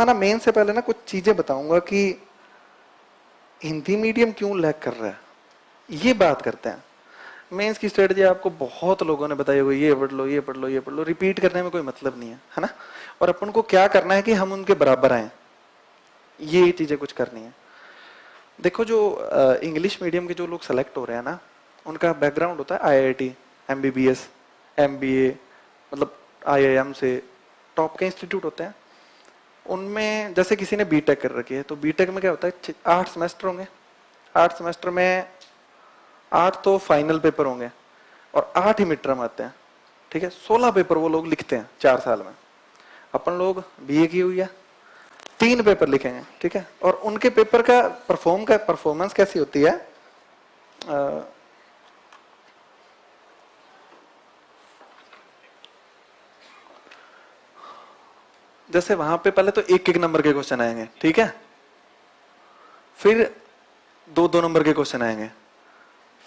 मैं ना मेन से पहले ना कुछ चीजें बताऊंगा कि हिंदी मीडियम क्यों लैग कर रहा है, ये बात करते हैं। मेंस की स्ट्रेटजी आपको बहुत लोगों ने बताई होगी, ये पढ़ लो ये पढ़ लो ये पढ़ लो, रिपीट करने में कोई मतलब नहीं है ना। और अपन को क्या करना है कि हम उनके बराबर आए, ये चीजें कुछ करनी है। देखो जो इंग्लिश मीडियम के जो लोग सेलेक्ट हो रहे हैं ना, उनका बैकग्राउंड होता है आईआईटी, एमबीबीएस, एमबीए, मतलब आईआईएम से टॉप के इंस्टीट्यूट होते हैं। उनमें जैसे किसी ने बीटेक कर रखी है, तो बीटेक में क्या होता है, 8 सेमेस्टर होंगे। 8 सेमेस्टर में 8 तो फाइनल पेपर होंगे और 8 ही मिड टर्म आते हैं, ठीक है। 16 पेपर वो लोग लिखते हैं 4 साल में। अपन लोग बीए की हुई है, 3 पेपर लिखेंगे, ठीक है। और उनके पेपर का परफॉर्मेंस कैसी होती है, जैसे वहां पे पहले तो 1-1 नंबर के क्वेश्चन आएंगे, ठीक है। फिर 2-2 नंबर के क्वेश्चन आएंगे,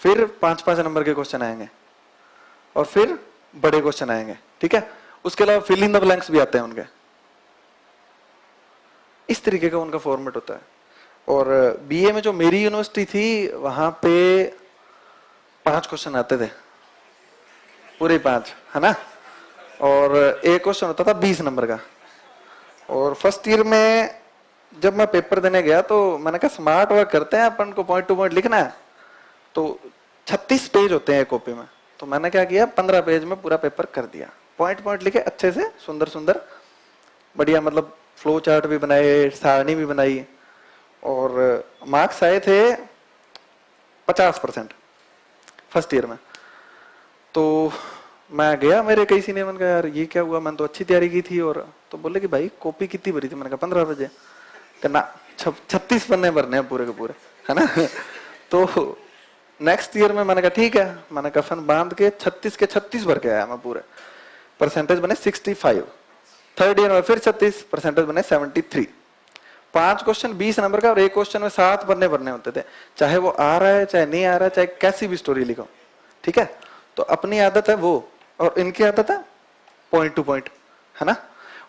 फिर 5-5 नंबर के क्वेश्चन आएंगे, और फिर बड़े क्वेश्चन आएंगे, ठीक है। उसके अलावा फिल इन द ब्लैंक्स भी आते हैं उनके। इस तरीके का उनका फॉर्मेट होता है। और बीए में जो मेरी यूनिवर्सिटी थी, वहां पे 5 क्वेश्चन आते थे, पूरे 5, है ना। और एक क्वेश्चन होता था 20 नंबर का। और फर्स्ट ईयर में जब मैं पेपर देने गया तो मैंने कहा स्मार्ट वर्क करते हैं, अपन को पॉइंट टू पॉइंट लिखना है। तो 36 पेज होते हैं कॉपी में, तो मैंने क्या किया, 15 पेज में पूरा पेपर कर दिया, पॉइंट पॉइंट लिखे अच्छे से, सुंदर सुंदर बढ़िया, मतलब फ्लो चार्ट भी बनाए, सारणी भी बनाई। और मार्क्स आए थे 50% फर्स्ट ईयर में। तो मैं गया, मेरे कई सीनियर, मैंने कहा यार ये क्या हुआ, मैंने तो अच्छी तैयारी की थी। और तो बोले कि भाई कॉपी कितनी भरी थी, मैंने कहा 15 बजे। कहना 36 पन्ने भरने हैं पूरे के पूरे, है ना। तो नेक्स्ट ईयर में मैंने कहा ठीक है, मैंने कफन बांध के 36 के 36 भर के आया मैं पूरे। परसेंटेज बने 65। थर्ड ईयर में फिर 36, परसेंटेज बने 73। 5 क्वेश्चन 20 नंबर का, और एक क्वेश्चन में 7 पन्ने भरने होते थे, चाहे वो आ रहा है चाहे नहीं आ रहा है, चाहे कैसी भी स्टोरी लिखो, ठीक है। तो अपनी आदत है वो, और इनकी आदत है पॉइंट टू पॉइंट, है ना।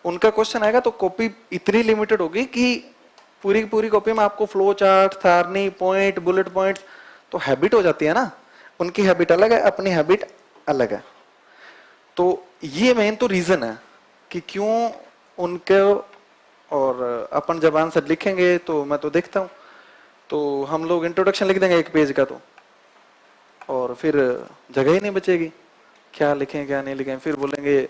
उनका क्वेश्चन आएगा तो कॉपी इतनी लिमिटेड होगी कि पूरी पूरी कॉपी में आपको फ्लो चार्ट, सारणी, पॉइंट, बुलेट पॉइंट्स, तो हैबिट हो जाती है ना। उनकी हैबिट अलग है, अपनी हैबिट अलग है। तो ये मेन तो रीजन है कि क्यों उनके, और अपन जब आंसर लिखेंगे तो मैं तो देखता हूं, तो हम लोग इंट्रोडक्शन लिख देंगे 1 पेज का, तो और फिर जगह ही नहीं बचेगी, क्या लिखें क्या नहीं लिखें। फिर बोलेंगे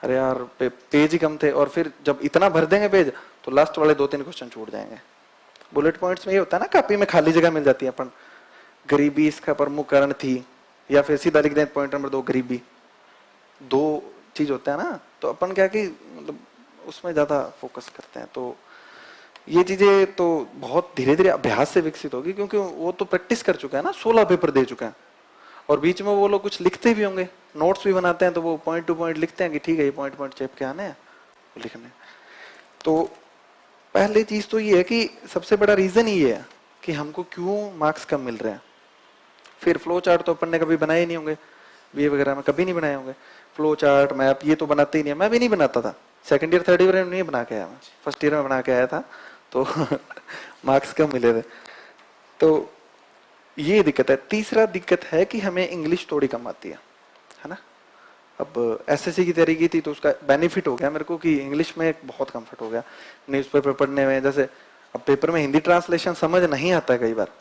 अरे यार पेज ही कम थे, और फिर जब इतना भर देंगे पेज तो लास्ट वाले 2-3 क्वेश्चन छूट जाएंगे। बुलेट पॉइंट्स में ये होता है ना, कॉपी में खाली जगह मिल जाती है, अपन गरीबी इसका प्रमुख कारण थी, या फिर सीधा लिख दें पॉइंट नंबर 2 गरीबी, 2 चीज होता है ना। तो अपन क्या कि मतलब उसमें ज्यादा फोकस करते हैं। तो ये चीजें तो बहुत धीरे धीरे अभ्यास से विकसित होगी, क्योंकि वो तो प्रैक्टिस कर चुका है ना, 16 पेपर दे चुका है। और बीच में वो लोग कुछ लिखते भी होंगे, नोट्स भी बनाते हैं, तो वो पॉइंट टू पॉइंट लिखते हैं कि ठीक है ये पॉइंट पॉइंट चेप के आने हैं, वो लिखने। तो पहली चीज तो ये है कि सबसे बड़ा रीजन ये है कि हमको क्यों मार्क्स कम मिल रहे हैं। फिर फ्लो चार्ट तो अपन ने कभी बनाए नहीं होंगे, बीए वगैरह में कभी नहीं बनाए होंगे। फ्लो चार्ट, मैप, ये तो बनाते ही नहीं है, मैं भी नहीं बनाता था। सेकंड ईयर थर्ड ईयर में नहीं बना के आया मैं, फर्स्ट ईयर में बना के आया था, तो मार्क्स कम मिले थे। तो ये दिक्कत है। तीसरा दिक्कत है कि हमें इंग्लिश थोड़ी कम आती है ना। अब एसएससी की तैयारी की थी तो उसका बेनिफिट हो गया मेरे को कि इंग्लिश में बहुत कंफर्ट हो गया न्यूज़पेपर पढ़ने में। जैसे अब पेपर में हिंदी ट्रांसलेशन समझ नहीं आता है कई बार,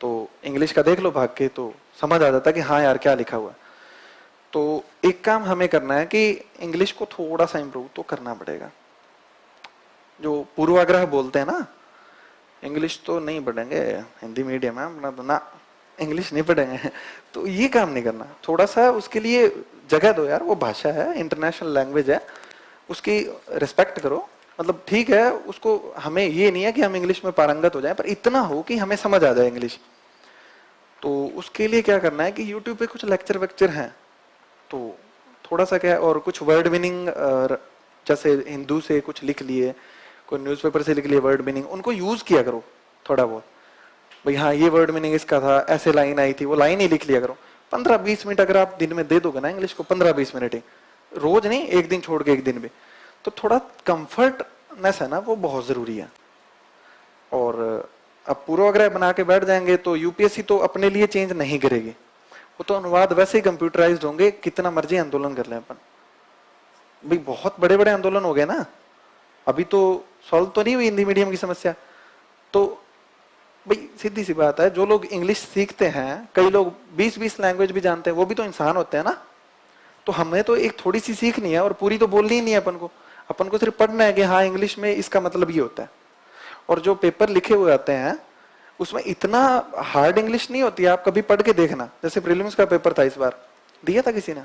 तो इंग्लिश का देख लो भाग के, तो समझ आ जाता है कि हाँ यार क्या लिखा हुआ है। तो एक काम हमें करना है कि इंग्लिश को थोड़ा सा इम्प्रूव तो करना पड़ेगा। जो पूर्वाग्रह बोलते हैं ना, इंग्लिश तो नहीं पढ़ेंगे, हिंदी मीडियम है अपना तो ना, इंग्लिश नहीं पढ़ेंगे, तो ये काम नहीं करना। थोड़ा सा उसके लिए जगह दो यार, वो भाषा है, इंटरनेशनल लैंग्वेज है, उसकी रिस्पेक्ट करो। मतलब ठीक है, उसको हमें ये नहीं है कि हम इंग्लिश में पारंगत हो जाए, पर इतना हो कि हमें समझ आ जाए इंग्लिश। तो उसके लिए क्या करना है कि यूट्यूब पे कुछ लेक्चर वेक्चर हैं, तो थोड़ा सा क्या, और कुछ वर्ड मीनिंग, जैसे हिंदू से कुछ लिख लिए, कोई न्यूज़पेपर से लिख लिए वर्ड मीनिंग, उनको यूज किया करो थोड़ा बहुत। भाई हाँ ये वर्ड मीनिंग इसका था, ऐसे लाइन आई थी, वो लाइन ही लिख लिया करो। 15-20 मिनट अगर आप दिन में दे दोगे ना इंग्लिश को, 15-20 मिनट ही, रोज नहीं, एक दिन छोड़ के एक दिन भी, तो थोड़ा कंफर्ट अवेयरनेस है ना वो बहुत जरूरी है। और अब पूर्वाग्रह बना के बैठ जाएंगे तो यूपीएससी तो अपने लिए चेंज नहीं करेगी, वो तो अनुवाद वैसे ही कंप्यूटराइज्ड होंगे, कितना मर्जी आंदोलन कर लें अपन। भाई बहुत बड़े बड़े आंदोलन हो गए ना, अभी तो सॉल्व तो नहीं हुई हिंदी मीडियम की समस्या। तो भाई सीधी सी बात है, जो लोग इंग्लिश सीखते हैं, कई लोग 20-20 लैंग्वेज भी जानते हैं, वो भी तो इंसान होते हैं ना। तो हमें तो एक थोड़ी सी सीखनी है और पूरी तो बोलनी ही नहीं है अपन को सिर्फ पढ़ना है कि हाँ इंग्लिश में इसका मतलब ये होता है। और जो पेपर लिखे हुए आते हैं उसमें इतना हार्ड इंग्लिश नहीं होती है, आप कभी पढ़ के देखना। जैसे प्रीलिम्स का पेपर था इस बार, दिया था किसी ने?